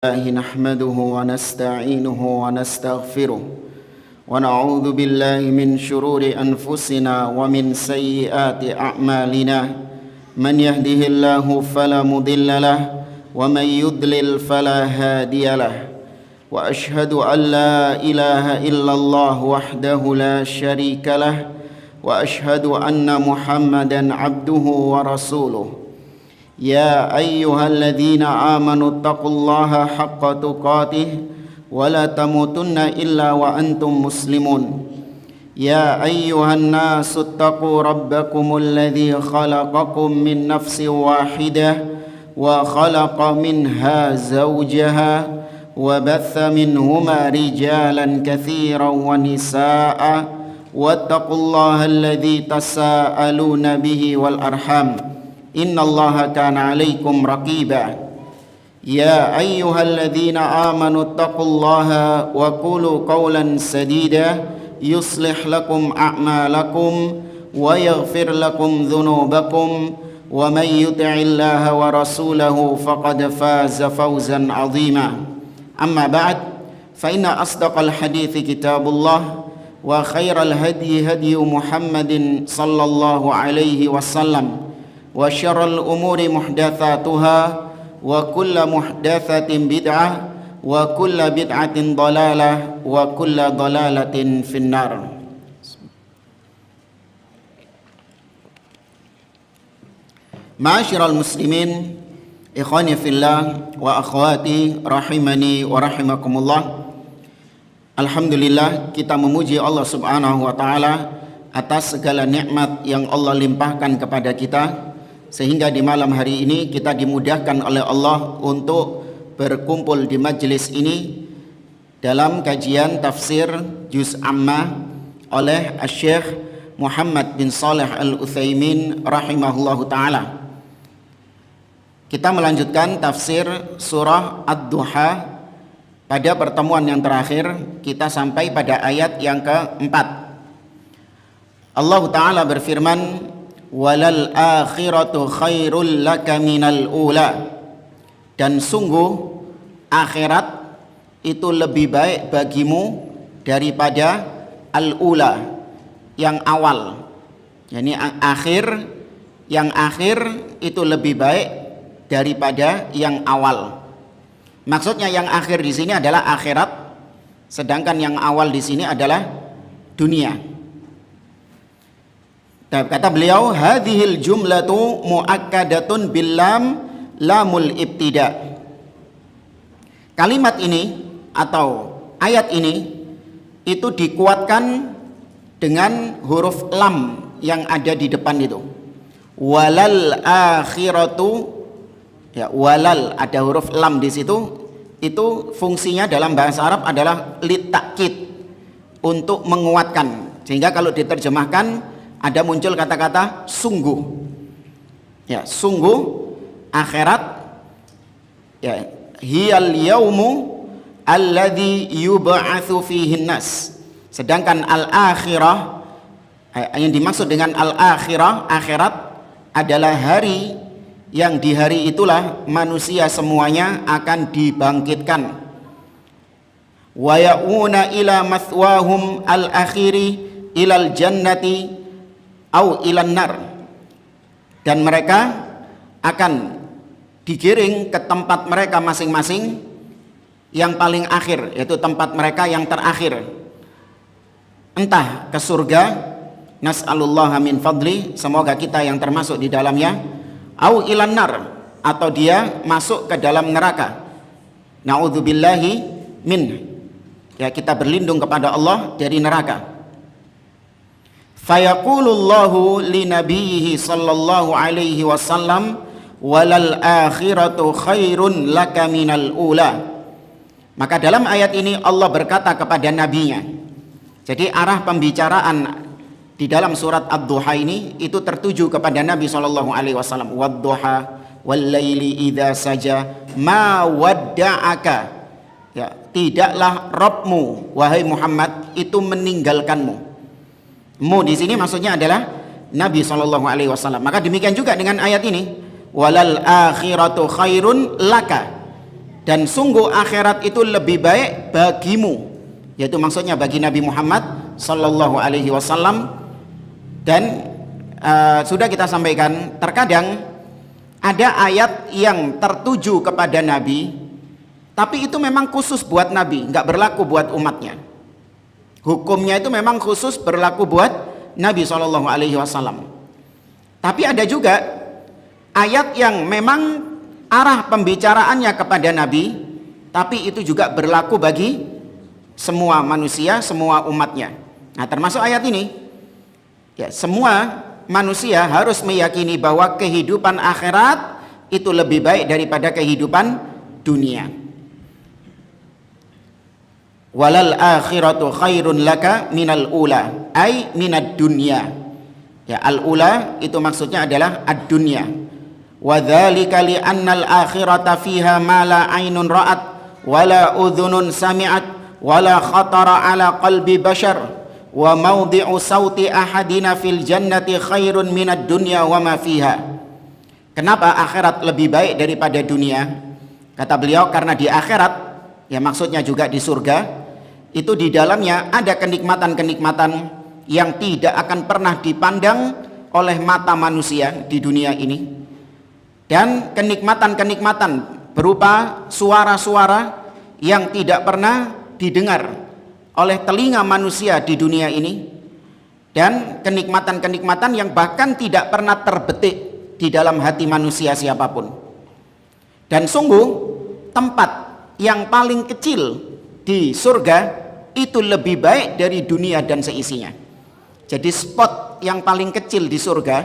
الله نحمده ونستعينه ونستغفره ونعوذ بالله من شرور أنفسنا ومن سيئات أعمالنا من يهده الله فلا مضل له ومن يضلل فلا هادي له وأشهد أن لا إله إلا الله وحده لا شريك له وأشهد أن محمدا عبده ورسوله يا أيها الذين آمنوا اتقوا الله حق تقاته ولا تموتن إلا وأنتم مسلمون يا أيها الناس اتقوا ربكم الذي خلقكم من نفس واحدة وخلق منها زوجها وبث منهما رجالا كثيرا ونساء واتقوا الله الذي تساءلون به والأرحام إن الله كان عليكم رقيبا يا أيها الذين آمنوا اتقوا الله وقولوا قولا سديدا يصلح لكم أعمالكم ويغفر لكم ذنوبكم ومن يطع الله ورسوله فقد فاز فوزا عظيما أما بعد فإن أصدق الحديث كتاب الله وخير الهدي هدي محمد صلى الله عليه وسلم وشر الأمور محدثاتها وكل محدثة بدعة وكل بدعة ضلالة وكل ضلالة في النار. Ma'asyiral muslimin, ikhwani fillah wa akhwati rahimani wa rahimakumullah. Alhamdulillah, kita memuji Allah Subhanahu wa taala atas segala nikmat yang Allah limpahkan kepada kita, sehingga di malam hari ini kita dimudahkan oleh Allah untuk berkumpul di majelis ini dalam kajian tafsir Juz Amma oleh Syekh Muhammad bin Shalih Al-Utsaimin rahimahullahu taala. Kita melanjutkan tafsir surah Ad-Duha. Pada pertemuan yang terakhir kita sampai pada ayat yang keempat. Allah taala berfirman, walal akhiratu khairul laka minal ula, dan sungguh akhirat itu lebih baik bagimu daripada al-ula, yang awal. Yani yang akhir itu lebih baik daripada yang awal. Maksudnya yang akhir di sini adalah akhirat, sedangkan yang awal di sini adalah dunia. Kata beliau, hadhil jumlatu muakkadatun billam lamul ibtida. Kalimat ini atau ayat ini itu dikuatkan dengan huruf lam yang ada di depan itu. Walal akhiratu, ya, walal ada huruf lam di situ. Itu fungsinya dalam bahasa Arab adalah litakid, untuk menguatkan. Sehingga kalau diterjemahkan ada muncul kata-kata sungguh. Ya, sungguh akhirat, ya, hiyal yaumu alladzi yub'atsu fihi nas. Sedangkan al-akhirah, yang dimaksud dengan al-akhirah, akhirat adalah hari yang di hari itulah manusia semuanya akan dibangkitkan. Wa ya'una ila mathwahum al-akhiri ilal jannati au ilan nar, dan mereka akan digiring ke tempat mereka masing-masing yang paling akhir, yaitu tempat mereka yang terakhir, entah ke surga, nas'alullaha min fadli, semoga kita yang termasuk di dalamnya, au ilan nar, atau dia masuk ke dalam neraka, na'udzubillahi min, ya, kita berlindung kepada Allah dari neraka. Fayaqulullahu li nabiyhi sallallahu alaihi wasallam walal akhiratu khairun laka minal ula. Maka dalam ayat ini Allah berkata kepada nabinya. Jadi arah pembicaraan di dalam surat Ad-Duha ini itu tertuju kepada Nabi sallallahu alaihi wasallam. Wad-duha wal laili idza saja ma wadda'aka. Ya, tidaklah Rabbmu wahai Muhammad itu meninggalkanmu. Mu di sini maksudnya adalah Nabi sallallahu alaihi wasallam. Maka demikian juga dengan ayat ini, walal akhiratu khairun laka. dan sungguh akhirat itu lebih baik bagimu, yaitu maksudnya bagi Nabi Muhammad sallallahu alaihi wasallam. Dan sudah kita sampaikan, terkadang ada ayat yang tertuju kepada Nabi, tapi itu memang khusus buat Nabi, nggak berlaku buat umatnya. Hukumnya itu memang khusus berlaku buat Nabi sallallahu alaihi wasallam. Tapi ada juga ayat yang memang arah pembicaraannya kepada Nabi, tapi itu juga berlaku bagi semua manusia, semua umatnya. Nah, termasuk ayat ini. Ya, semua manusia harus meyakini bahwa kehidupan akhirat itu lebih baik daripada kehidupan dunia. Walal akhiratu khairun laka minal ula, ay minad dunya. Ya, al ula itu maksudnya adalah ad-dunya. Wa dzalika li annal akhirata fiha ma la ainun ra'at wala udhunun sami'at wala khatara ala qalbi bashar. Wa maudhi'u sauti ahadina fil jannati khairun minad dunya wa ma fiha. Kenapa akhirat lebih baik daripada dunia? Kata beliau, karena di akhirat, ya maksudnya juga di surga, itu di dalamnya ada kenikmatan-kenikmatan yang tidak akan pernah dipandang oleh mata manusia di dunia ini. Dan kenikmatan-kenikmatan berupa suara-suara yang tidak pernah didengar oleh telinga manusia di dunia ini, dan kenikmatan-kenikmatan yang bahkan tidak pernah terbetik di dalam hati manusia siapapun. Dan sungguh tempat yang paling kecil di surga itu lebih baik dari dunia dan seisinya. Jadi spot yang paling kecil di surga,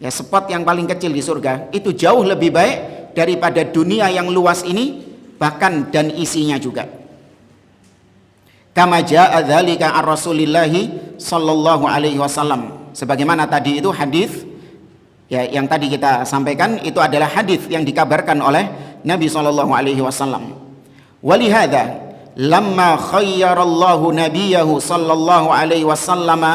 ya spot yang paling kecil di surga itu jauh lebih baik daripada dunia yang luas ini, bahkan dan isinya juga. Kama jaa dzalika ar Rasulillah sallallahu alaihi wasallam. Sebagaimana tadi itu hadis ya yang tadi kita sampaikan, itu adalah hadis yang dikabarkan oleh Nabi sallallahu alaihi wasallam. Walihada lamma khayyarallahu nabiyahu sallallahu alaihi wasallam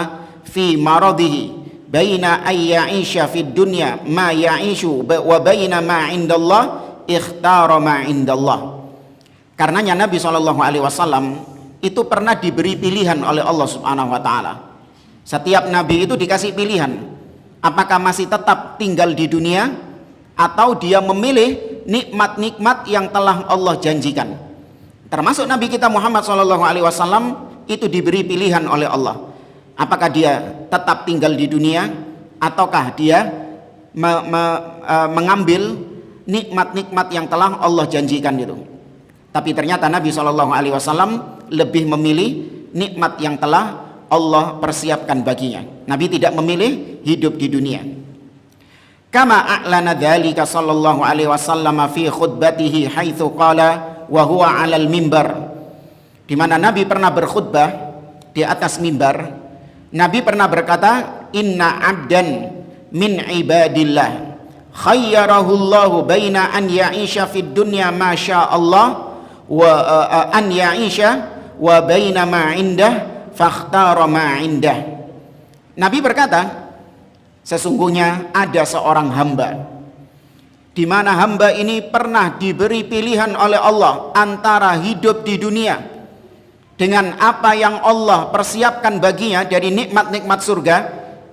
fi maradihi baina ay ya'isha fid dunya ma ya'ishu wa baina ma 'indallah ikhtara ma 'indallah. Karenanya Nabi sallallahu alaihi wasallam itu pernah diberi pilihan oleh Allah Subhanahu wa taala. Setiap nabi itu dikasih pilihan, apakah masih tetap tinggal di dunia atau dia memilih nikmat-nikmat yang telah Allah janjikan. Termasuk Nabi kita Muhammad SAW itu diberi pilihan oleh Allah, apakah dia tetap tinggal di dunia ataukah dia mengambil nikmat-nikmat yang telah Allah janjikan itu. Tapi ternyata Nabi SAW lebih memilih nikmat yang telah Allah persiapkan baginya. Nabi tidak memilih hidup di dunia. Kama a'lana dzalika sallallahu alaihi wasallam fi khutbatihi haitsu qala wa huwa 'alal mimbar. Di mana Nabi pernah berkhutbah di atas mimbar. Nabi pernah berkata, "Inna 'abdan min ibadillah khayyarahu Allahu baina an ya'isha fid dunya ma syaa Allah wa an ya'isha wa baina ma 'indah fakhtara ma 'indah." Nabi berkata, sesungguhnya ada seorang hamba di mana hamba ini pernah diberi pilihan oleh Allah antara hidup di dunia dengan apa yang Allah persiapkan baginya dari nikmat-nikmat surga,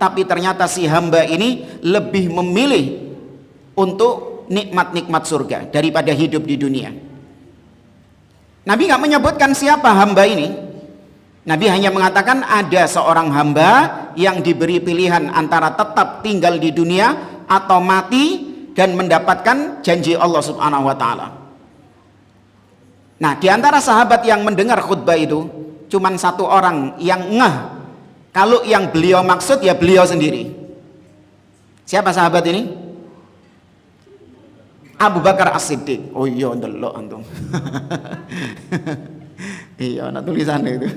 tapi ternyata si hamba ini lebih memilih untuk nikmat-nikmat surga daripada hidup di dunia. Nabi nggak menyebutkan siapa hamba ini. Nabi hanya mengatakan ada seorang hamba yang diberi pilihan antara tetap tinggal di dunia atau mati dan mendapatkan janji Allah Subhanahu wa taala. Nah, di antara sahabat yang mendengar khutbah itu cuman satu orang yang ngeh kalau yang beliau maksud ya beliau sendiri. Siapa sahabat ini? Abu Bakar As-Siddiq. Oh iya, ndelok antum. Iya, ana tulisannya itu.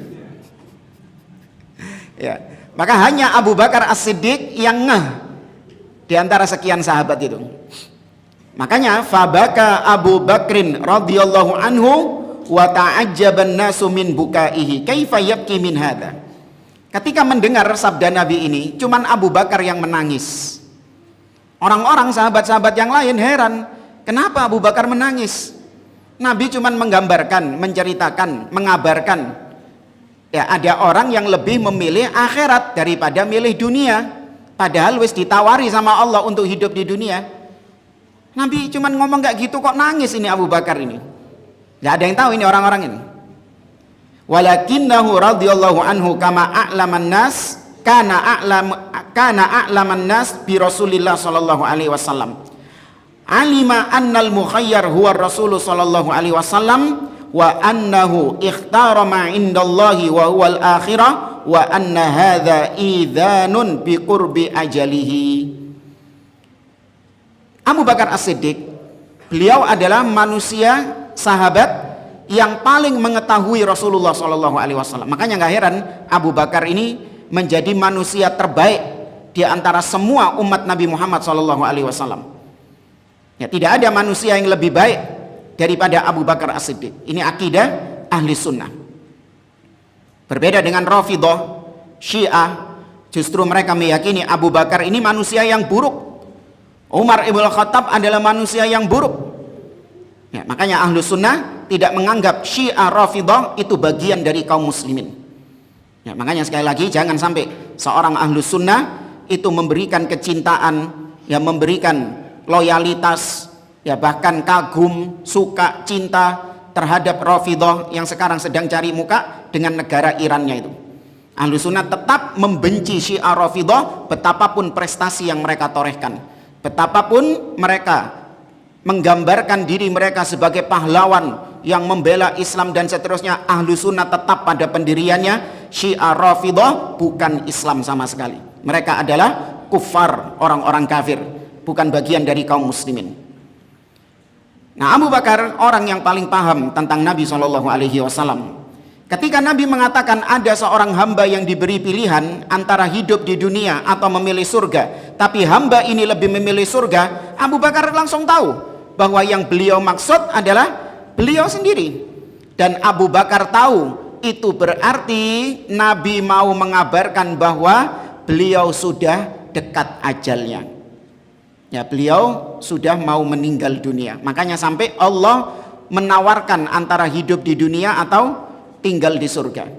Ya, maka hanya Abu Bakar As-Siddiq yang ngeh di antara sekian sahabat itu. Makanya fabaka Abu Bakrin radhiyallahu anhu wa ta'ajjaban nasu min bukaihi kaifa yabki min hadza. Ketika mendengar sabda Nabi ini, cuman Abu Bakar yang menangis. Orang-orang sahabat-sahabat yang lain heran, kenapa Abu Bakar menangis? Nabi cuma menggambarkan, menceritakan, mengabarkan. Ya, ada orang yang lebih memilih akhirat daripada milih dunia. Padahal wis ditawari sama Allah untuk hidup di dunia. Nabi cuma ngomong kayak gitu kok nangis ini Abu Bakar ini. Gak ada yang tahu ini orang-orang ini. Walakinnahu radhiyallahu anhu kama a'laman nas kana a'laman nas bi Rasulillah sallallahu alaihi wasallam. Alima annal mukhayyar huwa Rasul sallallahu alaihi wasallam wa annahu ikhtara ma indallahi wa huwal akhirah wa anna hadza idhanun bi qurbi ajalihi. Abu Bakar As-Siddiq, beliau adalah manusia sahabat yang paling mengetahui Rasulullah SAW. Makanya nggak heran Abu Bakar ini menjadi manusia terbaik di antara semua umat Nabi Muhammad SAW. Ya, tidak ada manusia yang lebih baik daripada Abu Bakar As-Siddiq. Ini akidah ahli sunnah. Berbeda dengan Rafidhah, Syiah, justru mereka meyakini Abu Bakar ini manusia yang buruk. Umar ibn Khattab adalah manusia yang buruk. Ya, makanya ahlu sunnah tidak menganggap Syiah Rafidhah itu bagian dari kaum muslimin. Ya, makanya sekali lagi jangan sampai seorang ahlu sunnah itu memberikan kecintaan, ya memberikan loyalitas, ya bahkan kagum, suka, cinta terhadap Rafidhah yang sekarang sedang cari muka dengan negara Irannya itu. Ahlu sunnah tetap membenci Syiah Rafidhah betapapun prestasi yang mereka torehkan, betapapun mereka menggambarkan diri mereka sebagai pahlawan yang membela Islam dan seterusnya. Ahlu sunnah tetap pada pendiriannya. Syiah Rafidhah bukan Islam sama sekali. Mereka adalah kufar, orang-orang kafir, bukan bagian dari kaum muslimin. Nah, Abu Bakar orang yang paling paham tentang Nabi SAW. Ketika Nabi mengatakan ada seorang hamba yang diberi pilihan antara hidup di dunia atau memilih surga, tapi hamba ini lebih memilih surga, Abu Bakar langsung tahu bahwa yang beliau maksud adalah beliau sendiri. Dan Abu Bakar tahu itu berarti Nabi mau mengabarkan bahwa beliau sudah dekat ajalnya. Ya, beliau sudah mau meninggal dunia. Makanya sampai Allah menawarkan antara hidup di dunia atau tinggal di surga.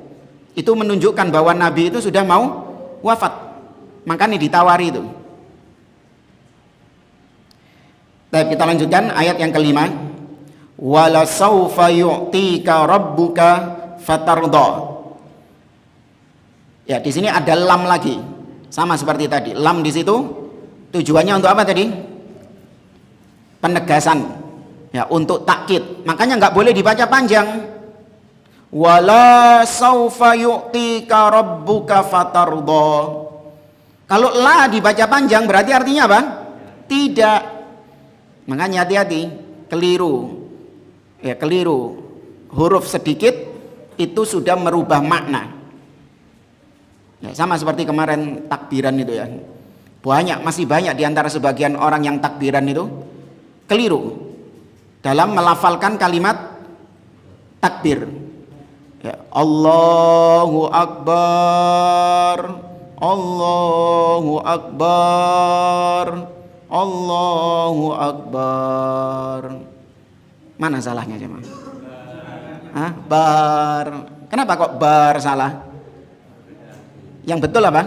Itu menunjukkan bahwa Nabi itu sudah mau wafat. Makanya ditawari itu. Baik, kita lanjutkan ayat yang kelima. Wala saufa yu'tika rabbuka fatardha. Ya, di sini ada lam lagi. Sama seperti tadi. Lam di situ tujuannya untuk apa tadi? Penegasan. Ya, untuk takkid. Makanya nggak boleh dibaca panjang. Wala saufa yu'tika rabbuka fatardha. Kalau la dibaca panjang berarti artinya apa? Tidak. Makanya hati-hati, keliru. Ya, keliru. Huruf sedikit itu sudah merubah makna. Ya, sama seperti kemarin takbiran itu ya. Masih banyak di antara sebagian orang yang takbiran itu keliru dalam melafalkan kalimat takbir. Ya, Allahu Akbar, Allahu Akbar, Allahu Akbar. Mana salahnya jemaah? Hah? Bar. Kenapa kok bar salah? Yang betul apa?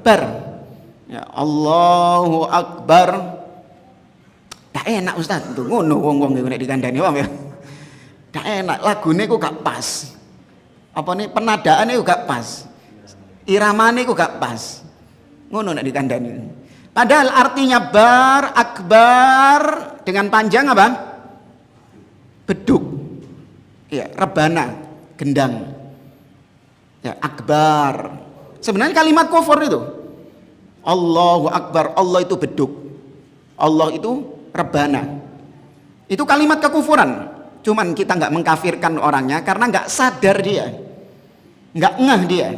Bar. Ya, Allahu Akbar. Tak enak Ustaz, tuh ngono wong-wong nek dikandani wong ya. Tak enak, lagune kok gak pas. Apa nih penadaannya kok gak pas. Iramane kok gak pas. Ngono nek dikandani. Padahal artinya bar, akbar dengan panjang apa? Beduk. Ya, rebana, gendang. Ya, akbar. Sebenarnya kalimat kufur itu. Allahu Akbar, Allah itu beduk. Allah itu rebana. Itu kalimat kekufuran. Cuman kita nggak mengkafirkan orangnya karena nggak sadar dia, nggak ngeh dia.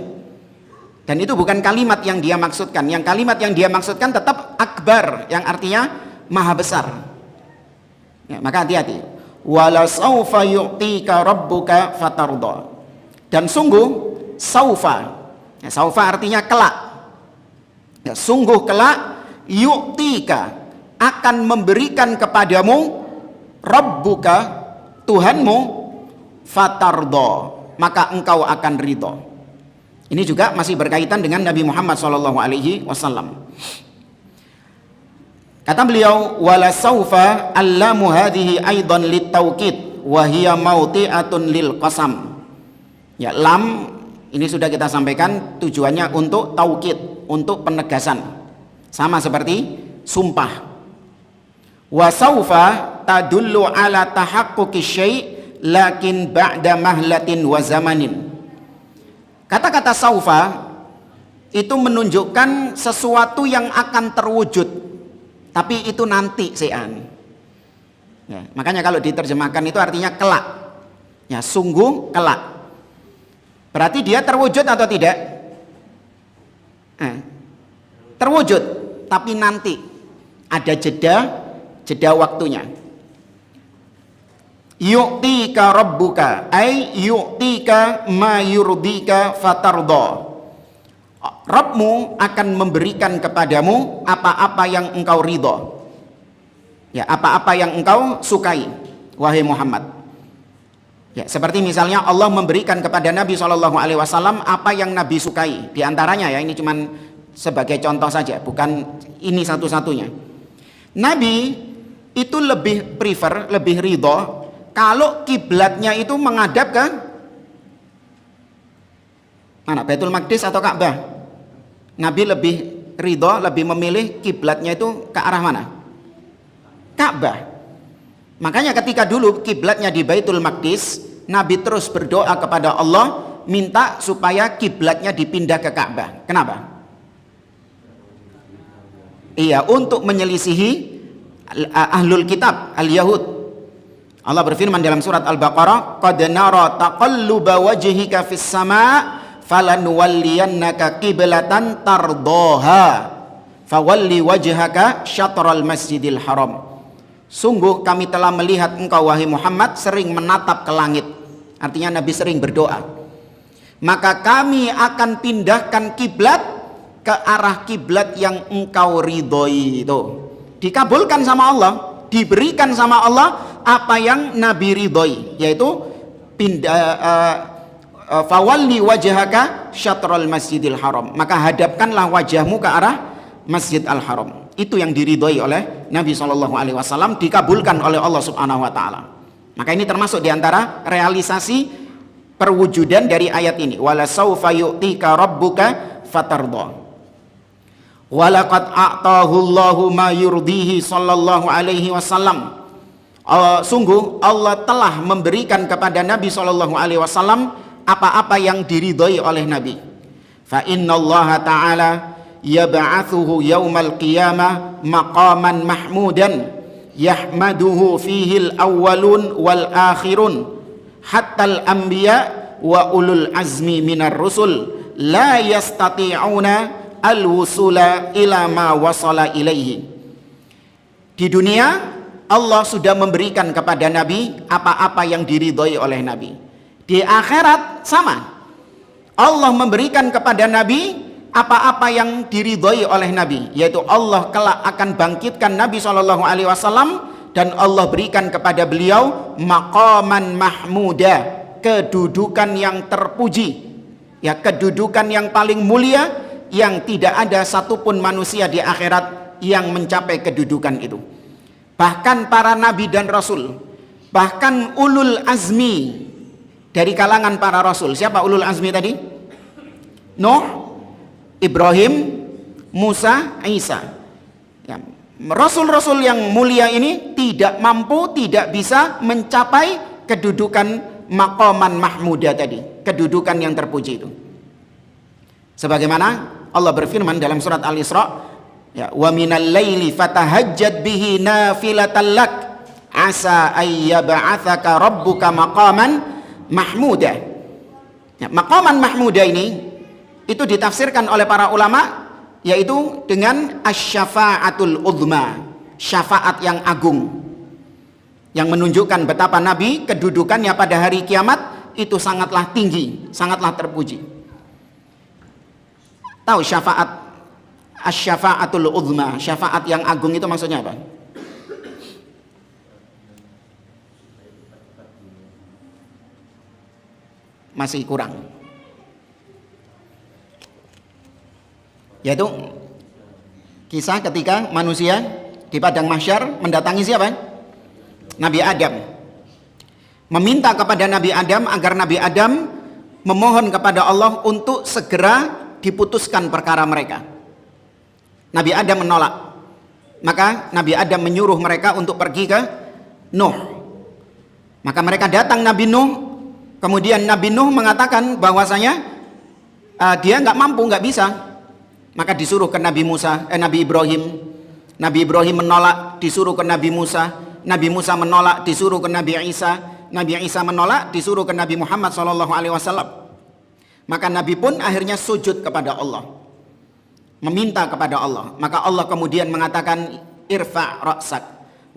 Dan itu bukan kalimat yang dia maksudkan. Yang kalimat yang dia maksudkan tetap akbar, yang artinya maha besar. Ya, maka hati-hati. Wala saufa yu'tika rabbuka fatardha. Dan sungguh saufa. Ya, saufa artinya kelak. Ya, sungguh kelak yu'tika akan memberikan kepadamu rabbuka Tuhanmu, fatardo, maka engkau akan ridho. Ini juga masih berkaitan dengan Nabi Muhammad SAW. Kata beliau, wala saufa allamu hadhihi aidan litauqid wa hiya mauti'atun lil qasam. Ya, lam ini sudah kita sampaikan tujuannya untuk taukid, untuk penegasan. Sama seperti sumpah. Wa saufa tadullu ala tahaqquqi syai' lakin ba'da mahlatin wa zamanin. Kata-kata saufa itu menunjukkan sesuatu yang akan terwujud, tapi itu nanti sean. Ya, makanya kalau diterjemahkan itu artinya kelak. Ya, sungguh kelak. Berarti dia terwujud atau tidak? Terwujud, tapi nanti ada jeda waktunya. Yu'tika rabbuka ay yu'tika ma yurdika fatardo. Rabbmu akan memberikan kepadamu apa-apa yang engkau ridho. Ya, apa-apa yang engkau sukai, wahai Muhammad. Ya, seperti misalnya Allah memberikan kepada Nabi SAW apa yang Nabi sukai. Di antaranya ya, ini cuman sebagai contoh saja, bukan ini satu-satunya. Nabi itu lebih prefer, lebih ridho kalau kiblatnya itu menghadap ke mana? Baitul Maqdis atau Ka'bah? Nabi lebih ridho, lebih memilih kiblatnya itu ke arah mana? Ka'bah. Makanya ketika dulu kiblatnya di Baitul Maqdis, Nabi terus berdoa kepada Allah minta supaya kiblatnya dipindah ke Ka'bah. Kenapa? Iya, untuk menyelisihi ahlul kitab, al-Yahud. Allah berfirman dalam surat Al-Baqarah, qad nara taqalluba wajhika fis sama' falanuwalliyannaka qiblatan tardaha fawalli wajhaka syatral masjidil haram. Sungguh kami telah melihat engkau wahai Muhammad sering menatap ke langit. Artinya Nabi sering berdoa. Maka kami akan pindahkan kiblat ke arah kiblat yang engkau ridhoi itu. Dikabulkan sama Allah, diberikan sama Allah apa yang Nabi ridhoi, yaitu fawalli wajhaka syatral masjidil haram. Maka hadapkanlah wajahmu ke arah Masjid Al-Haram. Itu yang diridhoi oleh Nabi SAW, dikabulkan oleh Allah Subhanahu wa taala. Maka ini termasuk diantara realisasi perwujudan dari ayat ini. Wala saufa yu'tika rabbuka fatardha. Walaqad a'tahu Allahu ma yurdihi sallallahu alaihi wasallam. Sungguh Allah telah memberikan kepada Nabi sallallahu alaihi wasallam apa-apa yang diridhoi oleh Nabi. Fa innallaha ta'ala yab'atsuhu yaumal qiyamah maqaman mahmudan yahmaduhu fihi al-awwalun wal akhirun hatta al-anbiya wa ulul azmi minar rusul la yastati'una al-wusula ila ma wasala ilaihi. Di dunia Allah sudah memberikan kepada Nabi apa-apa yang diridhoi oleh Nabi. Di akhirat sama, Allah memberikan kepada Nabi apa-apa yang diridhoi oleh Nabi, yaitu Allah kelak akan bangkitkan Nabi SAW dan Allah berikan kepada beliau maqaman mahmuda, kedudukan yang terpuji, ya, kedudukan yang paling mulia, yang tidak ada satupun manusia di akhirat yang mencapai kedudukan itu. Bahkan para nabi dan rasul, bahkan ulul azmi dari kalangan para rasul. Siapa ulul azmi tadi? Nuh, Ibrahim, Musa, Isa. Ya, rasul-rasul yang mulia ini tidak mampu, tidak bisa mencapai kedudukan maqaman mahmuda tadi, kedudukan yang terpuji itu. Sebagaimana Allah berfirman dalam surat Al-Isra, ya, wa minal laili fatahajjad bihi nafilatan lak asa ayyab'atsaka rabbuka maqaman mahmuda. Ya, maqaman mahmuda ini itu ditafsirkan oleh para ulama yaitu dengan asy-syafa'atul uzma, syafaat yang agung, yang menunjukkan betapa Nabi kedudukannya pada hari kiamat itu sangatlah tinggi, sangatlah terpuji. Tahu syafaat asy-syafa'atul uzma, syafaat yang agung itu maksudnya apa? masih kurang. Yaitu kisah ketika manusia di padang mahsyar mendatangi siapa? Nabi Adam. Meminta kepada Nabi Adam agar Nabi Adam memohon kepada Allah untuk segera diputuskan perkara mereka. Nabi Adam menolak. Maka Nabi Adam menyuruh mereka untuk pergi ke Nuh. Maka mereka datang Nabi Nuh. Kemudian Nabi Nuh mengatakan bahwasanya dia nggak mampu, nggak bisa. Maka disuruh ke Nabi Ibrahim. Nabi Ibrahim menolak, disuruh ke Nabi Musa. Nabi Musa menolak, disuruh ke Nabi Isa. Nabi Isa menolak, disuruh ke Nabi Muhammad SAW. Maka Nabi pun akhirnya sujud kepada Allah, meminta kepada Allah. Maka Allah kemudian mengatakan, irfa' ra'sak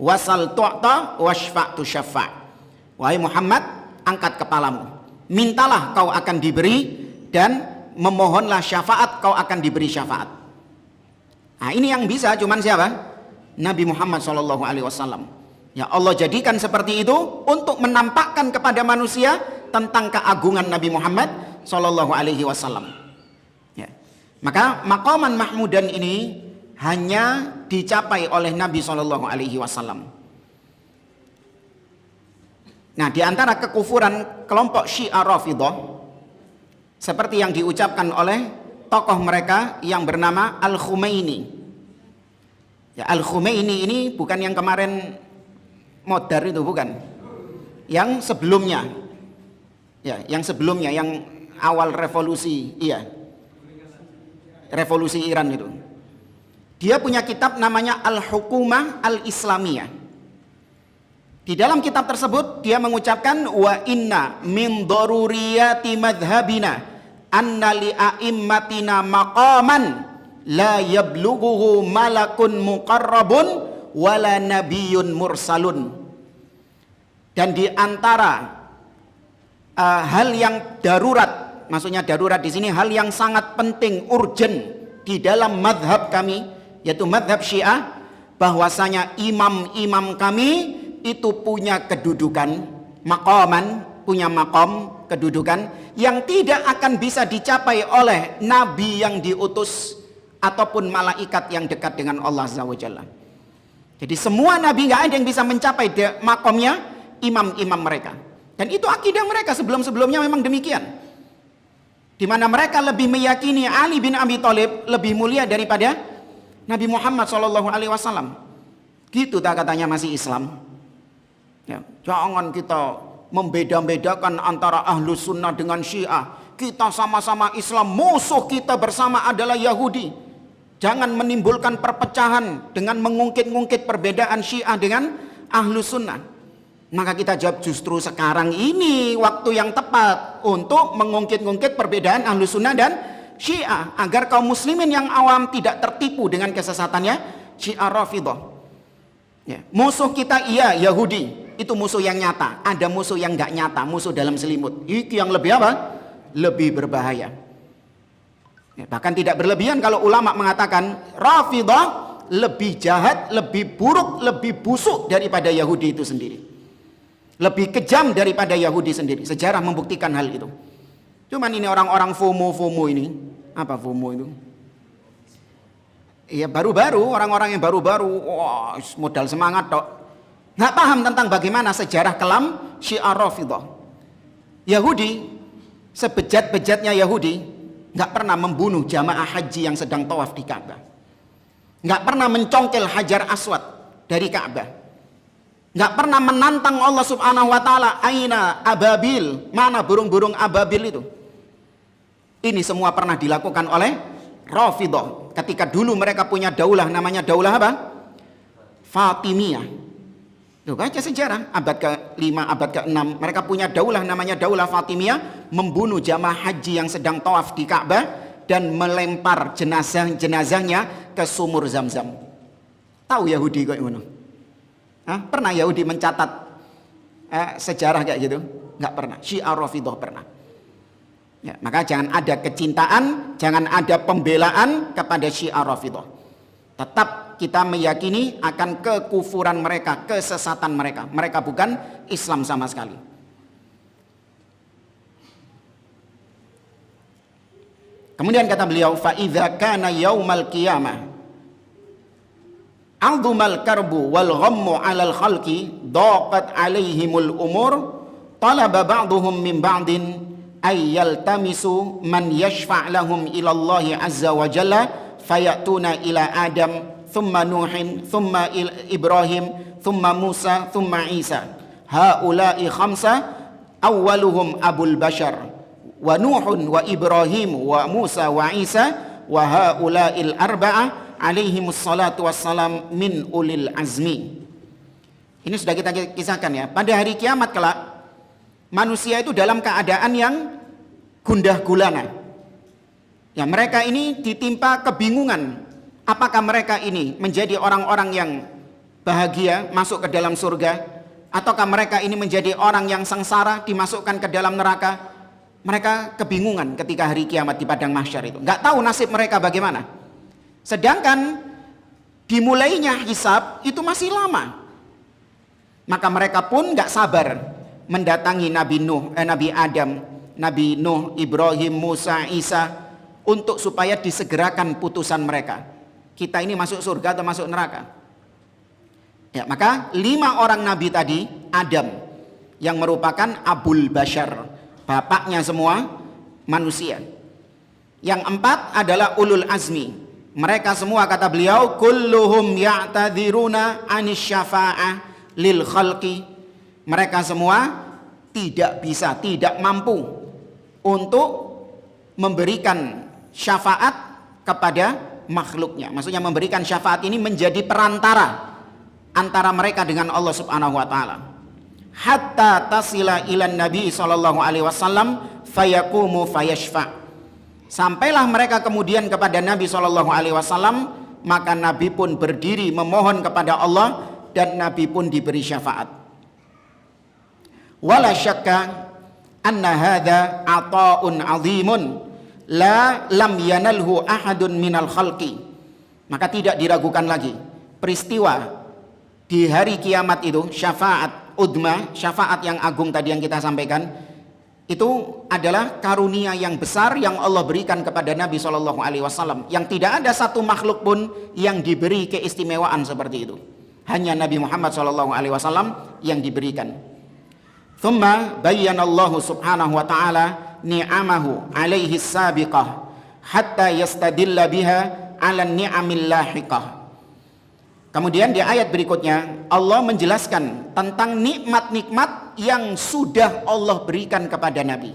wasal tu'ta washfa' tushaffa'. Wahai Muhammad, angkat kepalamu, mintalah kau akan diberi, dan memohonlah syafaat, kau akan diberi syafaat. Nah, ini yang bisa cuman siapa? Nabi Muhammad SAW. Ya, Allah jadikan seperti itu untuk menampakkan kepada manusia tentang keagungan Nabi Muhammad SAW. Ya. Maka maqaman mahmudan ini hanya dicapai oleh Nabi SAW. Nah, di antara kekufuran kelompok Syiah Rafidhah, seperti yang diucapkan oleh tokoh mereka yang bernama Al-Khumaini. Ya, Al-Khumaini ini bukan yang kemarin modar itu, bukan. Yang sebelumnya. Ya, yang sebelumnya, yang awal revolusi, iya. Revolusi Iran itu. Dia punya kitab namanya Al-Hukumah Al-Islamiyah. Di dalam kitab tersebut dia mengucapkan, wa inna min daruriyati madhhabina anna li a'immatina maqaman la yablughuhu malakun muqarrabun wala nabiyyun mursalun. Dan di antara hal yang darurat, maksudnya darurat di sini hal yang sangat penting, urgent di dalam madhab kami, yaitu madhab Syiah, bahwasanya imam-imam kami itu punya kedudukan, maqaman, punya maqam, kedudukan yang tidak akan bisa dicapai oleh nabi yang diutus ataupun malaikat yang dekat dengan Allah Azza wa Jalla. Jadi semua nabi nggak ada yang bisa mencapai maqamnya imam-imam mereka. Dan itu akidah mereka sebelum-sebelumnya memang demikian. Di mana mereka lebih meyakini Ali bin Abi Thalib lebih mulia daripada Nabi Muhammad SAW. Gitu tak katanya masih Islam. Ya, jangan kita membeda-bedakan antara ahlu sunnah dengan Syiah. Kita sama-sama Islam, musuh kita bersama adalah Yahudi. Jangan menimbulkan perpecahan dengan mengungkit-ungkit perbedaan Syiah dengan ahlu sunnah. Maka kita jawab, justru sekarang ini waktu yang tepat untuk mengungkit-ungkit perbedaan ahlu sunnah dan Syiah, agar kaum muslimin yang awam tidak tertipu dengan kesesatannya Syiah Rafidhah. Ya, musuh kita iya Yahudi. Itu musuh yang nyata. Ada musuh yang nggak nyata, musuh dalam selimut. Itu yang lebih apa? Lebih berbahaya. Ya, bahkan tidak berlebihan kalau ulama mengatakan Rafidhah lebih jahat, lebih buruk, lebih busuk daripada Yahudi itu sendiri. Lebih kejam daripada Yahudi sendiri. Sejarah membuktikan hal itu. Cuman ini orang-orang FOMO ini. Apa FOMO itu? Iya, baru-baru, orang-orang yang baru-baru, wah, modal semangat tok. Nggak paham tentang bagaimana sejarah kelam Syiah Rafidhah. Yahudi, sebejat-bejatnya Yahudi, nggak pernah membunuh jamaah haji yang sedang tawaf di Ka'bah. Nggak pernah mencongkel Hajar Aswad dari Ka'bah. Nggak pernah menantang Allah Subhanahu wa Ta'ala, aina ababil, mana burung-burung ababil itu. Ini semua pernah dilakukan oleh Rafidhah. Ketika dulu mereka punya daulah, namanya daulah apa? Fatimiyah. Loh, baca sejarah abad ke-5, abad ke-6, mereka punya daulah namanya daulah Fatimiyah, membunuh jamaah haji yang sedang tawaf di Ka'bah dan melempar jenazahnya ke sumur Zam-Zam. Tahu Yahudi kok ngono? Pernah Yahudi mencatat sejarah kayak gitu? Nggak pernah. Syiah Rafidhah pernah. Ya, maka jangan ada kecintaan, jangan ada pembelaan kepada Syiah Rafidhah. Tetap kita meyakini akan kekufuran mereka, kesesatan mereka. Mereka bukan Islam sama sekali. Kemudian kata beliau, fa idza kana yaumal qiyamah a'dhumal karbu wal ghammu 'alal khalqi daqat 'alaihimul umur talaba ba'dhum min ba'din ay yaltamisu man yashfa' lahum ila Allah azza wa jalla fayatuna ila Adam thumma Nuhin thumma Ibrahim thumma Musa thumma Isa haula'i khamsa awwaluhum abul bashar wa Nuhun wa Ibrahim wa Musa wa Isa wa haula'il arba'ah alaihimus salatu wassalam min ulil azmi. Ini sudah kita kisahkan ya. Pada hari kiamat kelak, manusia itu dalam keadaan yang gundah gulana. Ya, mereka ini ditimpa kebingungan. Apakah mereka ini menjadi orang-orang yang bahagia masuk ke dalam surga, ataukah mereka ini menjadi orang yang sengsara dimasukkan ke dalam neraka? Mereka kebingungan ketika hari kiamat di padang mahsyar itu. Nggak tahu nasib mereka bagaimana. Sedangkan dimulainya hisab itu masih lama. Maka mereka pun nggak sabar mendatangi Nabi Adam, Nabi Nuh, Ibrahim, Musa, Isa untuk supaya disegerakan putusan mereka. Kita ini masuk surga atau masuk neraka? Ya, maka 5 orang nabi tadi, Adam yang merupakan Abul Bashar, bapaknya semua manusia. Yang 4 adalah ulul azmi. Mereka semua kata beliau kulluhum ya'tadhiruna 'anis syafa'ah lil khalqi. Mereka semua tidak bisa, tidak mampu untuk memberikan syafaat kepada makhluknya. Maksudnya memberikan syafaat ini menjadi perantara antara mereka dengan Allah Subhanahu wa taala. Hatta tasila ilan Nabi sallallahu alaihi wasallam fayaqumu fayashfa. Sampailah mereka kemudian kepada Nabi sallallahu alaihi wasallam, maka Nabi pun berdiri memohon kepada Allah dan Nabi pun diberi syafaat. Wala syakka anna hadza ata'un 'azimun la lam yanalhu ahadun minal khalqi. Maka tidak diragukan lagi, peristiwa di hari kiamat itu, syafaat udma, syafaat yang agung tadi yang kita sampaikan, itu adalah karunia yang besar yang Allah berikan kepada Nabi SAW, yang tidak ada satu makhluk pun yang diberi keistimewaan seperti itu. Hanya Nabi Muhammad SAW yang diberikan. Thumma bayyanallahu subhanahu wa ta'ala ni'amahu alaihi sabiqah hatta yastadilla biha ala ni'amil lahiqah. Kemudian di ayat berikutnya Allah menjelaskan tentang nikmat-nikmat yang sudah Allah berikan kepada Nabi,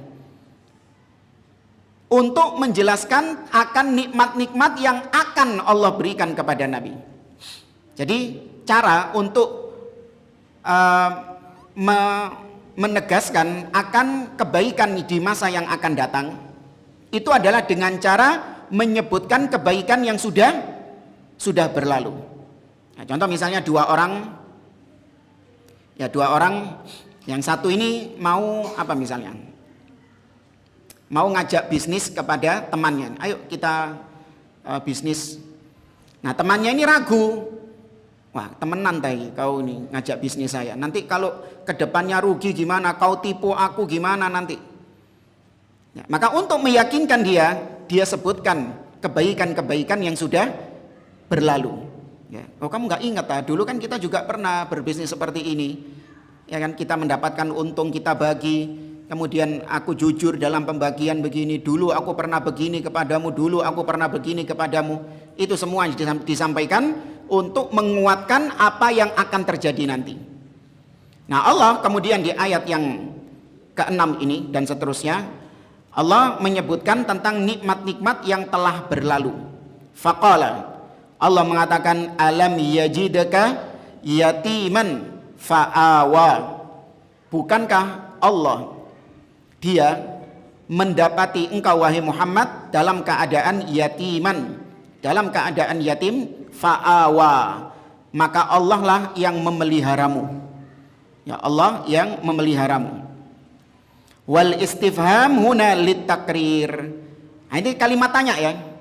untuk menjelaskan akan nikmat-nikmat yang akan Allah berikan kepada Nabi. Jadi cara untuk menegaskan akan kebaikan di masa yang akan datang itu adalah dengan cara menyebutkan kebaikan yang sudah berlalu. Nah, contoh misalnya dua orang, yang satu ini mau apa misalnya, mau ngajak bisnis kepada temannya, ayo kita bisnis. Nah temannya ini ragu, wah temenan tadi kau ini ngajak bisnis saya, nanti kalau kedepannya rugi gimana, kau tipu aku gimana nanti. Ya, maka untuk meyakinkan dia sebutkan kebaikan-kebaikan yang sudah berlalu. Ya, oh kamu nggak ingat dulu kan kita juga pernah berbisnis seperti ini, ya kan, kita mendapatkan untung, kita bagi, kemudian aku jujur dalam pembagian begini, dulu aku pernah begini kepadamu, dulu aku pernah begini kepadamu. Itu semua disampaikan untuk menguatkan apa yang akan terjadi nanti. Nah Allah kemudian di ayat yang ke-6 ini dan seterusnya, Allah menyebutkan tentang nikmat-nikmat yang telah berlalu. Faqala, Allah mengatakan alam yajidaka yatiman fa'awa. Bukankah Allah dia mendapati engkau wahai Muhammad dalam keadaan yatiman, dalam keadaan yatim, fa'awa, maka Allah lah yang memeliharamu. Ya Allah yang memeliharamu. Wal istifham huna litakrir. Nah, ini kalimat tanya ya.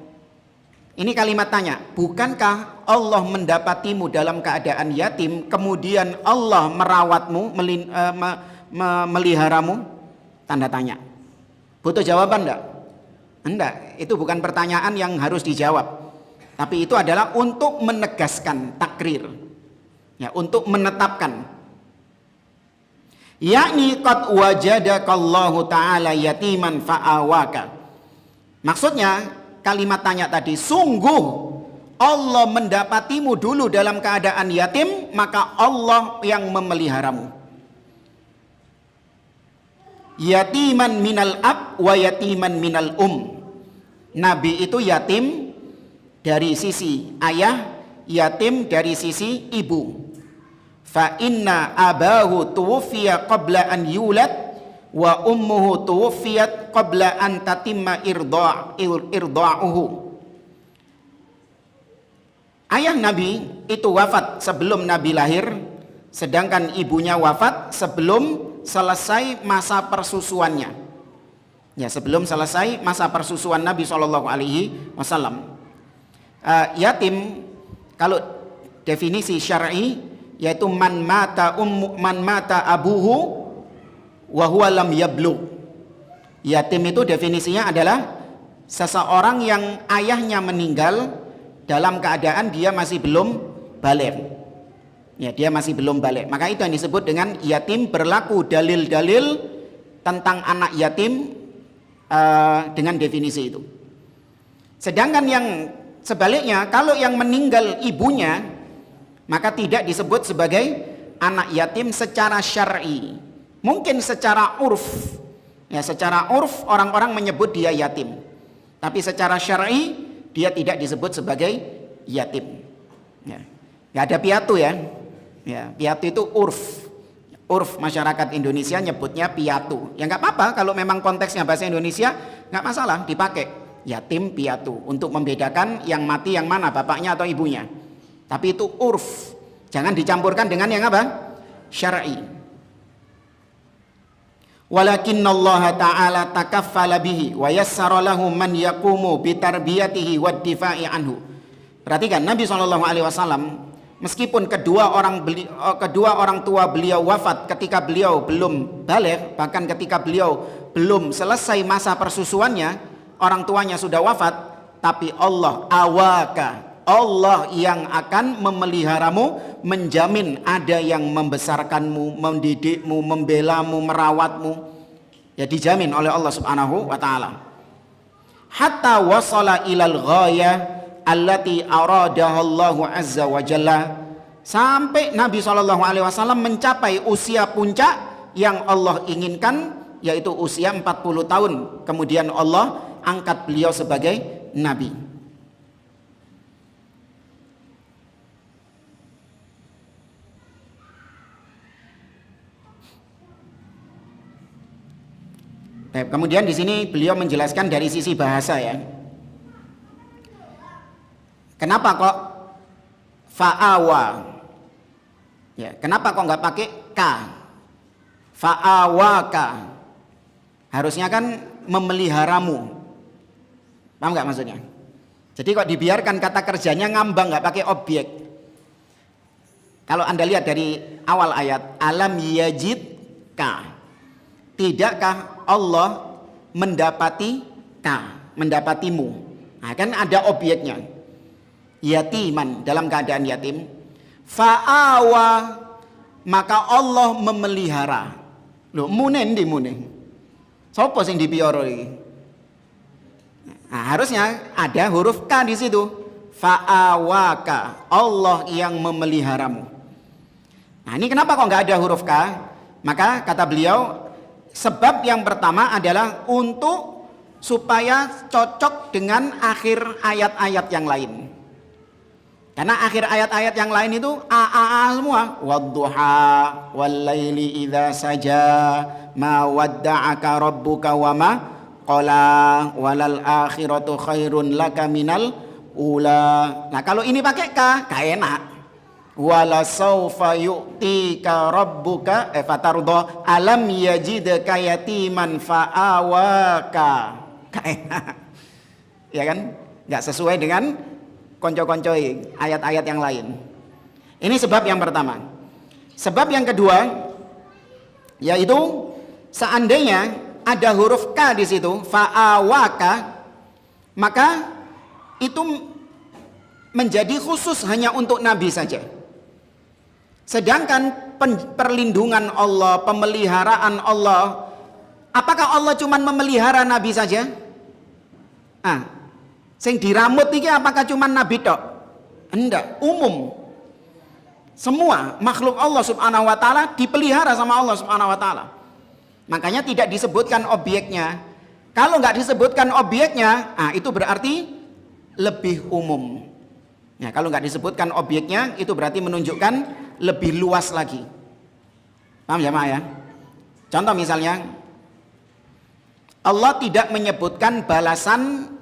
Ini kalimat tanya, bukankah Allah mendapatimu dalam keadaan yatim, kemudian Allah merawatmu, meliharamu? Tanda tanya. Butuh jawaban enggak? Enggak, itu bukan pertanyaan yang harus dijawab. Tapi itu adalah untuk menegaskan takrir. Ya, untuk menetapkan. Yakni qad wajadakallahu ta'ala yatiman fa'awaka. Maksudnya kalimat tanya tadi, sungguh Allah mendapatimu dulu dalam keadaan yatim, maka Allah yang memeliharamu. Yatiman minal ab wa yatiman minal Nabi itu yatim dari sisi ayah, yatim dari sisi ibu. Fa inna abahu tuwfiya qabla an yulad wa ummuhu tuwfiyat qabla an tatimma irda'uhu. Ayah Nabi itu wafat sebelum Nabi lahir, sedangkan ibunya wafat sebelum selesai masa persusuannya. Ya, sebelum selesai masa persusuan Nabi SAW. Yatim kalau definisi syar'i yaitu man mata abuhu wa huwa lam yablugh. Yatim itu definisinya adalah seseorang yang ayahnya meninggal dalam keadaan dia masih belum baligh. Ya, dia masih belum balik. Maka itu yang disebut dengan yatim, berlaku dalil-dalil tentang anak yatim dengan definisi itu. Sedangkan yang sebaliknya, kalau yang meninggal ibunya, maka tidak disebut sebagai anak yatim secara syar'i. Mungkin secara urf. Ya, secara urf orang-orang menyebut dia yatim. Tapi secara syar'i dia tidak disebut sebagai yatim. Ya. Nggak ada piatu ya. Ya, piatu itu urf masyarakat Indonesia nyebutnya piatu. Ya nggak apa-apa kalau memang konteksnya bahasa Indonesia, nggak masalah dipakai yatim piatu untuk membedakan yang mati yang mana, bapaknya atau ibunya. Tapi itu urf, jangan dicampurkan dengan yang apa? Syar'i. Walakinallaha ta'ala takaffala bihi wa yassara lahu man yaqumu bitarbiyatihi wad difa'i anhu. Perhatikan Nabi SAW, meskipun kedua orang tua beliau wafat ketika beliau belum baligh, bahkan ketika beliau belum selesai masa persusuannya, orang tuanya sudah wafat, tapi Allah awaka, Allah yang akan memeliharamu, menjamin ada yang membesarkanmu, mendidikmu, membelamu, merawatmu. Ya, dijamin oleh Allah Subhanahu wa taala. Hatta wasala ilal ghayah allati aradahallahu azza wa jalla, sampai Nabi SAW mencapai usia puncak yang Allah inginkan, yaitu usia 40 tahun. Kemudian Allah angkat beliau sebagai Nabi. Kemudian di sini beliau menjelaskan dari sisi bahasa ya. Kenapa kok fa'awa? Ya, kenapa kok nggak pakai ka? Fa'awaka. Harusnya kan memeliharamu. Paham nggak maksudnya? Jadi kok dibiarkan kata kerjanya ngambang, nggak pakai objek. Kalau Anda lihat dari awal ayat, alam yajidka. Tidakkah Allah mendapatimu? Nah, kan ada objeknya. Yatiman, dalam keadaan yatim. Fa'awa, maka Allah memelihara. Loh, munen di munen. Sopo sing dipiara iki? Nah, harusnya ada huruf K di situ. Fa'awaka, Allah yang memeliharamu. Nah, ini kenapa kok nggak ada huruf K? Maka kata beliau, sebab yang pertama adalah untuk supaya cocok dengan akhir ayat-ayat yang lain. Karena akhir ayat-ayat yang lain itu a semua. Wadduha wallaili idza saja ma wadda'aka rabbuka wa ma qala walal akhiratu khairun laka minal ula. Nah, kalau ini pakai ka, enak. Wala saufa yu'tika rabbuka fatarda alam yajidka yatiman fa'awaka. Enak. Ya kan? Enggak sesuai dengan konco-koncoi ayat-ayat yang lain. Ini sebab yang pertama. Sebab yang kedua yaitu seandainya ada huruf K di situ, fa'awaka, maka itu menjadi khusus hanya untuk Nabi saja. Sedangkan perlindungan Allah, pemeliharaan Allah, apakah Allah cuma memelihara Nabi saja? Sing diramut iki apakah cuma Nabi tok? Enggak, umum. Semua makhluk Allah Subhanahu wa taala dipelihara sama Allah Subhanahu wa taala. Makanya tidak disebutkan objeknya. Kalau nggak disebutkan objeknya, itu berarti lebih umum. Ya, kalau nggak disebutkan objeknya, itu berarti menunjukkan lebih luas lagi. Paham ya, Mak ya? Contoh misalnya, Allah tidak menyebutkan balasan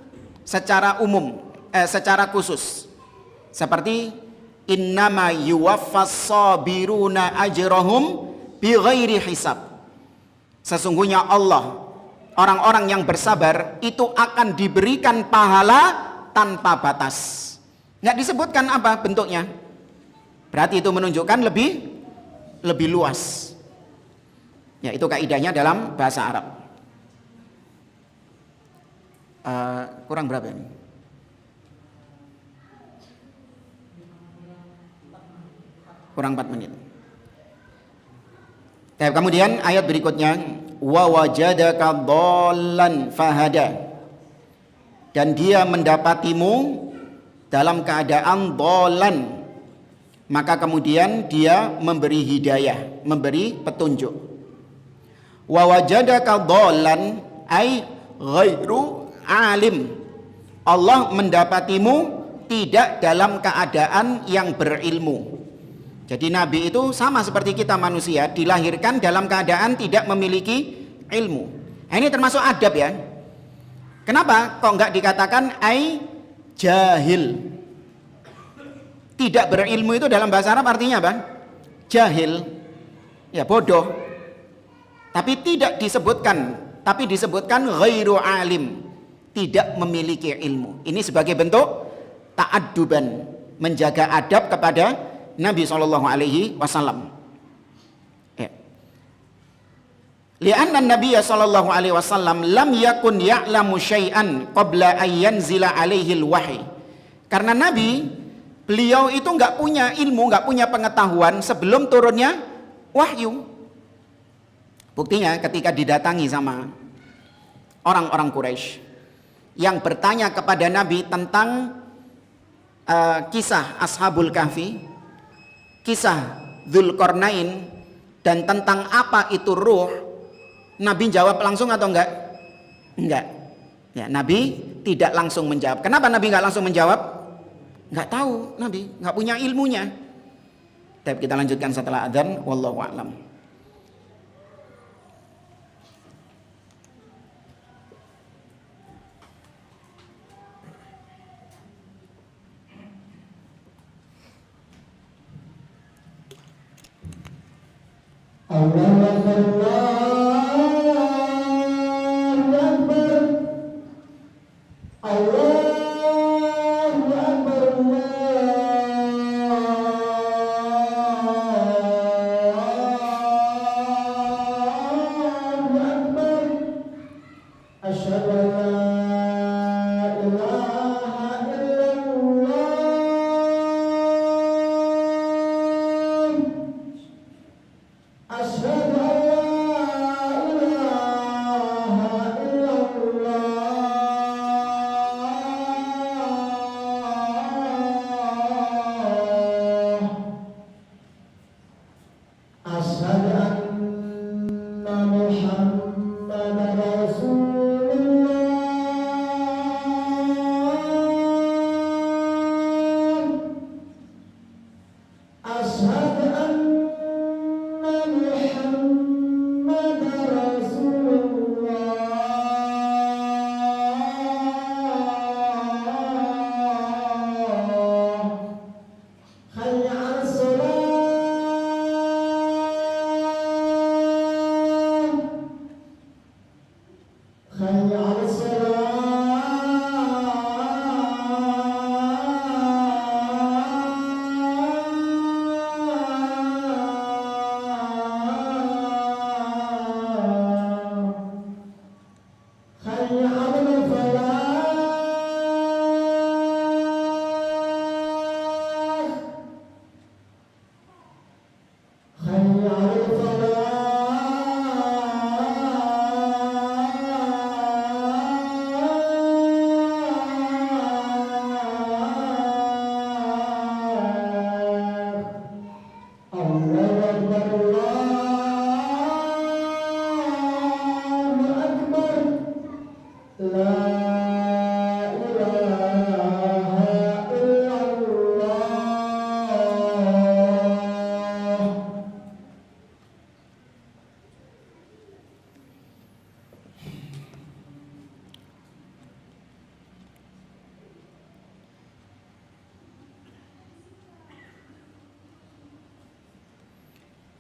secara umum, secara khusus. Seperti innama yuwaffas sabiruna ajrahum bighairi hisab. Sesungguhnya Allah, orang-orang yang bersabar itu akan diberikan pahala tanpa batas. Nggak disebutkan apa bentuknya. Berarti itu menunjukkan lebih luas. Ya, itu kaidahnya dalam bahasa Arab. Kurang berapa ini? Kurang 4 menit. Kemudian ayat berikutnya, wa wajadaka dhallan fahada. Dan dia mendapatimu dalam keadaan dhallan, maka kemudian dia memberi hidayah, memberi petunjuk. Wa wajadaka dhallan ay ghairu alim. Allah mendapatimu tidak dalam keadaan yang berilmu. Jadi Nabi itu sama seperti kita manusia, dilahirkan dalam keadaan tidak memiliki ilmu. Ini termasuk adab ya. Kenapa kok enggak dikatakan ai jahil? Tidak berilmu itu dalam bahasa Arab artinya apa? Jahil. Ya, bodoh. Tapi tidak disebutkan, tapi disebutkan ghairu alim, tidak memiliki ilmu. Ini sebagai bentuk ta'adduban, menjaga adab kepada Nabi SAW. Ya. Li'anna Nabiya SAW lam yakun ya'lamu syai'an qabla ayyanzila alaihi al-wahyi. Karena beliau itu nggak punya ilmu, nggak punya pengetahuan sebelum turunnya wahyu. Buktinya ketika didatangi sama orang-orang Quraisy yang bertanya kepada Nabi tentang kisah Ashabul Kahfi, kisah Dzulqarnain, dan tentang apa itu ruh, Nabi jawab langsung atau enggak? Enggak. Ya, Nabi tidak langsung menjawab. Kenapa Nabi enggak langsung menjawab? Enggak tahu, Nabi enggak punya ilmunya. Tapi kita lanjutkan setelah adzan, wallahu a'lam.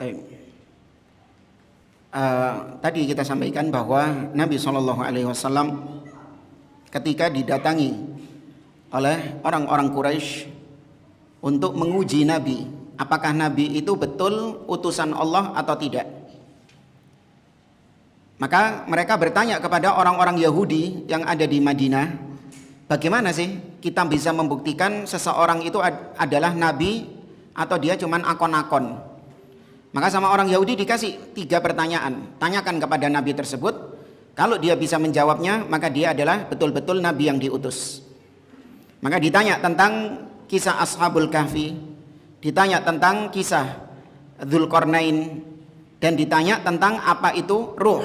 Baik. Tadi kita sampaikan bahwa Nabi SAW ketika didatangi oleh orang-orang Quraisy untuk menguji Nabi, apakah Nabi itu betul utusan Allah atau tidak, maka mereka bertanya kepada orang-orang Yahudi yang ada di Madinah, bagaimana sih kita bisa membuktikan seseorang itu adalah Nabi atau dia cuman akon-akon. Maka sama orang Yahudi dikasih 3 pertanyaan, tanyakan kepada Nabi tersebut, kalau dia bisa menjawabnya maka dia adalah betul-betul Nabi yang diutus. Maka ditanya tentang kisah Ashabul Kahfi, ditanya tentang kisah Dzulqarnain, dan ditanya tentang apa itu ruh,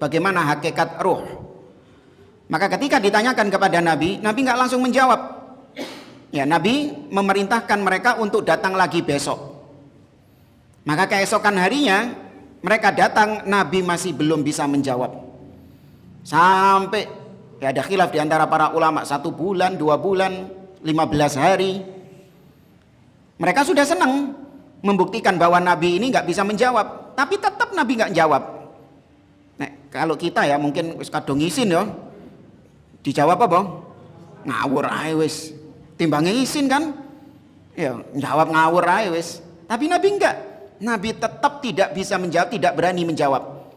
bagaimana hakikat ruh. Maka ketika ditanyakan kepada Nabi, Nabi nggak langsung menjawab. Ya, Nabi memerintahkan mereka untuk datang lagi besok. Maka keesokan harinya mereka datang, Nabi masih belum bisa menjawab. Sampai ya ada khilaf di antara para ulama, 1 bulan, 2 bulan, 15 hari. Mereka sudah senang membuktikan bahwa Nabi ini nggak bisa menjawab, tapi tetap Nabi nggak jawab. Nah, kalau kita ya mungkin wis kadung isin ya, dijawab apa? Ngawur ae wis. Timbangnya isin kan? Ya, jawab ngawur ae wis. Tapi Nabi enggak. Nabi tetap tidak bisa menjawab, tidak berani menjawab.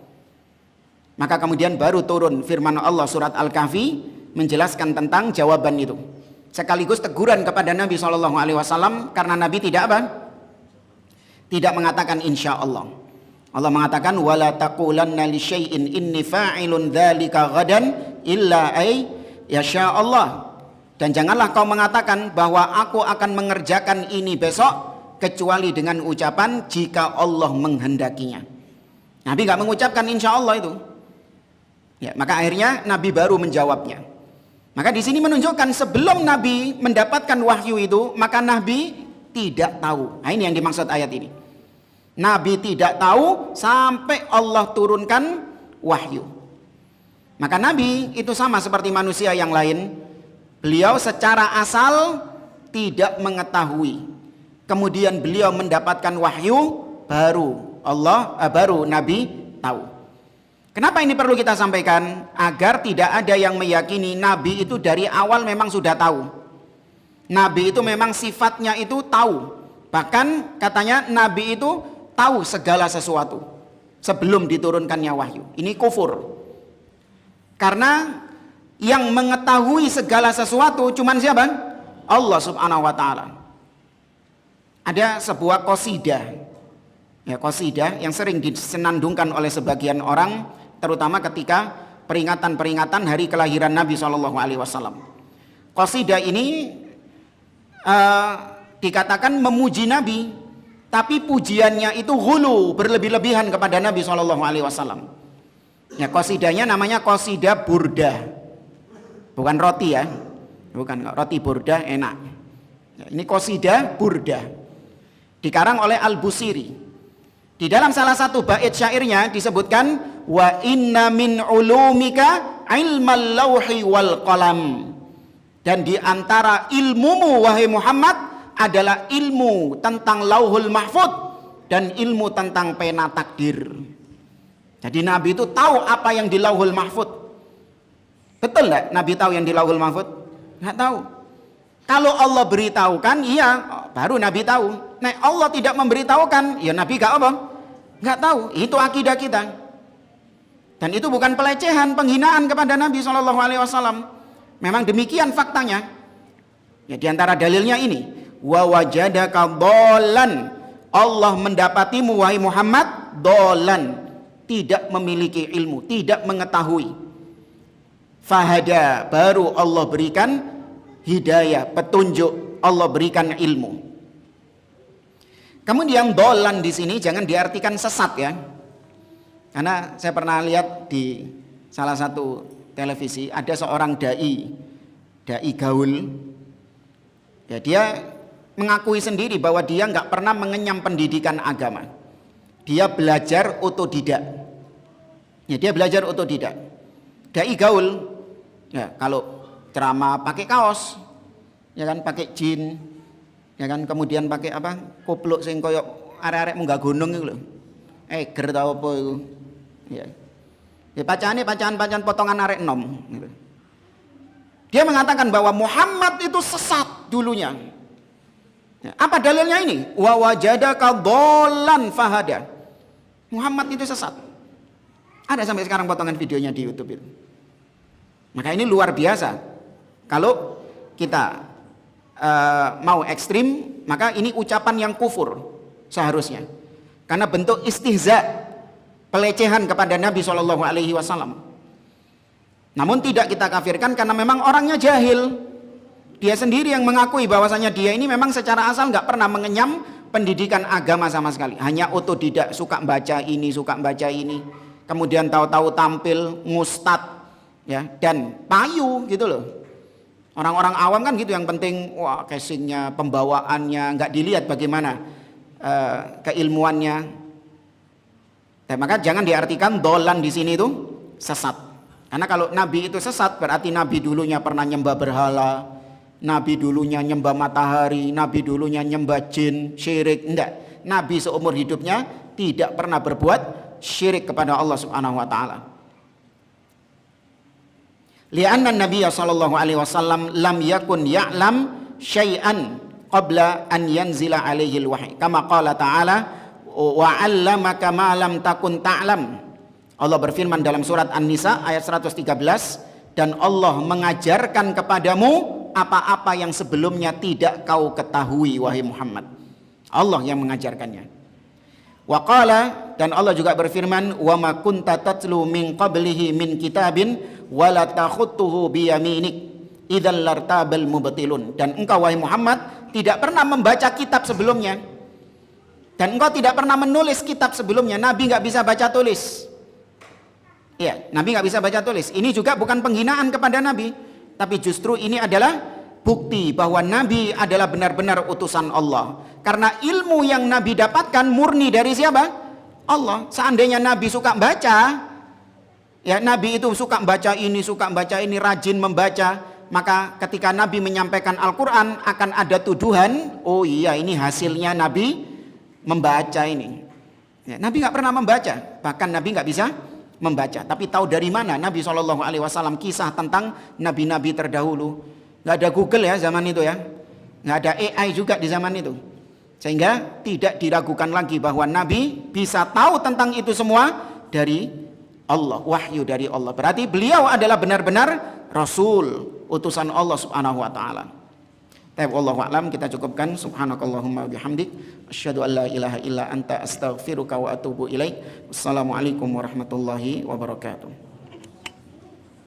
Maka kemudian baru turun firman Allah surat Al-Kahfi menjelaskan tentang jawaban itu. Sekaligus teguran kepada Nabi SAW karena Nabi tidak apa? Tidak mengatakan insya Allah. Allah mengatakan wala taqulanna li syai'in inni fa'ilun dzalika ghadan illa ay yasha Allah. Dan janganlah kau mengatakan bahwa aku akan mengerjakan ini besok kecuali dengan ucapan jika Allah menghendakinya. Nabi nggak mengucapkan insya Allah itu. Ya, maka akhirnya Nabi baru menjawabnya. Maka di sini menunjukkan sebelum Nabi mendapatkan wahyu itu, maka Nabi tidak tahu. Nah, ini yang dimaksud ayat ini. Nabi tidak tahu sampai Allah turunkan wahyu. Maka Nabi itu sama seperti manusia yang lain. Beliau secara asal tidak mengetahui. Kemudian beliau mendapatkan wahyu, baru Nabi tahu. Kenapa ini perlu kita sampaikan? Agar tidak ada yang meyakini Nabi itu dari awal memang sudah tahu. Nabi itu memang sifatnya itu tahu. Bahkan katanya Nabi itu tahu segala sesuatu sebelum diturunkannya wahyu. Ini kufur. Karena yang mengetahui segala sesuatu cuman siapa? Allah Subhanahu wa taala. Ada sebuah qasidah. Ya, qasidah yang sering disenandungkan oleh sebagian orang, terutama ketika peringatan-peringatan hari kelahiran Nabi SAW. Qasidah ini dikatakan memuji Nabi, tapi pujiannya itu ghulu, berlebih-lebihan kepada Nabi SAW. Ya, qasidahnya namanya qasidah burdah, bukan roti ya, bukan roti burdah enak. Ya, ini qasidah burdah, dikarang oleh Al-Busiri. Di dalam salah satu bait syairnya disebutkan wa inna min ulumika ilmal lauhi wal qalam. Dan di antara ilmumu wahai Muhammad adalah ilmu tentang lauhul mahfud dan ilmu tentang pena takdir. Jadi Nabi itu tahu apa yang di lauhul mahfud. Betul enggak Nabi tahu yang di lauhul mahfud? Enggak tahu. Kalau Allah beritahukan, iya, baru Nabi tahu. Nah, Allah tidak memberitahukan, ya Nabi gak apa? Gak tahu. Itu akidah kita. Dan itu bukan pelecehan, penghinaan kepada Nabi SAW. Memang demikian faktanya. Ya, di antara dalilnya ini, wa wajadaka dhallan. Allah mendapatimu wahai Muhammad dhallan, tidak memiliki ilmu, tidak mengetahui. Fahada, baru Allah berikan hidayah, petunjuk, Allah berikan ilmu. Kemudian dolan di sini jangan diartikan sesat ya. Karena saya pernah lihat di salah satu televisi ada seorang dai gaul. Ya, dia mengakui sendiri bahwa dia nggak pernah mengenyam pendidikan agama. Dia belajar otodidak. Ya, dia belajar otodidak. Dai gaul. Ya, kalau ceramah pakai kaos, ya kan, pakai jin, ya kan, kemudian pakai apa, kupluk sing koyok arek-arek munggah gunung itu loh. Eger ta apa iku. Ya. Ya bacaan potongan arek enom gitu. Dia mengatakan bahwa Muhammad itu sesat dulunya. Ya, apa dalilnya ini? Wa wajadaka dhallan fahada. Muhammad itu sesat. Ada sampai sekarang potongan videonya di YouTube itu. Maka ini luar biasa. Kalau kita mau ekstrim, maka ini ucapan yang kufur seharusnya. Karena bentuk istihza, pelecehan kepada Nabi SAW. Namun tidak kita kafirkan karena memang orangnya jahil. Dia sendiri yang mengakui bahwasanya dia ini memang secara asal nggak pernah mengenyam pendidikan agama sama sekali. Hanya otodidak, suka baca ini, kemudian tahu-tahu tampil ngustad, ya, dan payu gitu loh. Orang-orang awam kan gitu, yang penting wah casingnya, pembawaannya, nggak dilihat bagaimana keilmuannya. Dan maka jangan diartikan dolan di sini itu sesat. Karena kalau Nabi itu sesat berarti Nabi dulunya pernah nyembah berhala, Nabi dulunya nyembah matahari, Nabi dulunya nyembah jin, syirik. Enggak. Nabi seumur hidupnya tidak pernah berbuat syirik kepada Allah Subhanahu wa taala. Li'anna Nabi sallallahu alaihi wasallam lam yakun ya'lam syai'an qabla an yanzila alaihi al-wahyi. Kama qala ta'ala wa 'allamaka ma lam takun ta'lam. Allah berfirman dalam surat An-Nisa ayat 113, dan Allah mengajarkan kepadamu apa-apa yang sebelumnya tidak kau ketahui wahai Muhammad. Allah yang mengajarkannya. Wa qala, dan Allah juga berfirman, wa ma kunta tatlu min qablihi min kitabin wa la takhutuhu bi yaminik idzal lartabal mubtilun. Dan engkau wahai Muhammad tidak pernah membaca kitab sebelumnya. Dan engkau tidak pernah menulis kitab sebelumnya. Nabi enggak bisa baca tulis. Ya, Nabi nggak bisa baca tulis. Ini juga bukan penghinaan kepada Nabi, tapi justru ini adalah bukti bahwa Nabi adalah benar-benar utusan Allah. Karena ilmu yang Nabi dapatkan murni dari siapa? Allah. Seandainya Nabi suka baca, ya Nabi itu suka baca ini, rajin membaca, maka ketika Nabi menyampaikan Al-Quran akan ada tuduhan, oh iya ini hasilnya Nabi membaca ini. Ya, Nabi nggak pernah membaca, bahkan Nabi nggak bisa membaca. Tapi tahu dari mana Nabi SAW kisah tentang nabi-nabi terdahulu? Nggak ada Google ya zaman itu ya, nggak ada AI juga di zaman itu, sehingga tidak diragukan lagi bahwa Nabi bisa tahu tentang itu semua dari Allah, wahyu dari Allah. Berarti beliau adalah benar-benar Rasul, utusan Allah Subhanahu Wa Taala. Wallahu a'lam, kita cukupkan. Subhanakallahumma bihamdik, asyhadu an la ilaha illa anta astaghfiruka wa atubu ilaik. Wassalamualaikum warahmatullahi wabarakatuh.